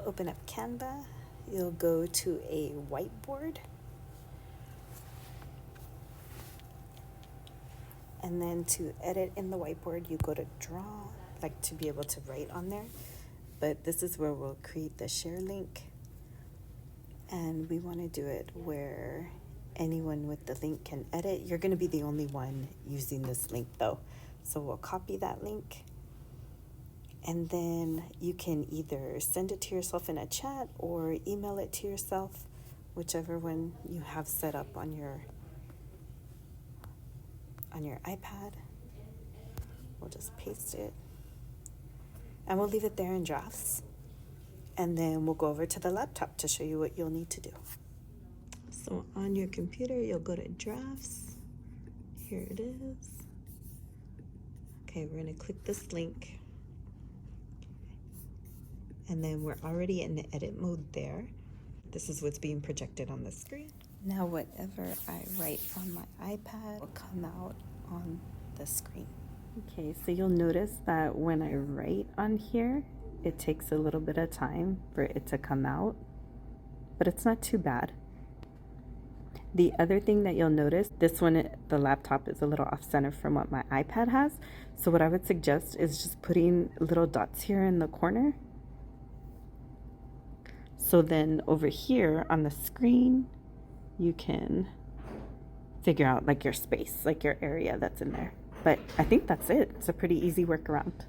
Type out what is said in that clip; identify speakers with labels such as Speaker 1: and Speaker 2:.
Speaker 1: open up Canva. You'll go to a whiteboard. And then to edit in the whiteboard, you go to draw, like to be able to write on there. But this is where we'll create the share link. And we want to do it where anyone with the link can edit. You're going to be the only one using this link though. So we'll copy that link. And then you can either send it to yourself in a chat or email it to yourself, whichever one you have set up on your iPad. We'll just paste it. And we'll leave it there in drafts. And then we'll go over to the laptop to show you what you'll need to do. So on your computer, you'll go to drafts. Here it is. Okay, we're gonna click this link. And then we're already in the edit mode there. This is what's being projected on the screen. Now whatever I write on my iPad will come out on the screen. Okay, so you'll notice that when I write on here, it takes a little bit of time for it to come out, but it's not too bad. The other thing that you'll notice, this one, the laptop is a little off center from what my iPad has. So what I would suggest is just putting little dots here in the corner. So then over here on the screen, you can figure out like your space, like your area that's in there. But I think that's it. It's a pretty easy workaround.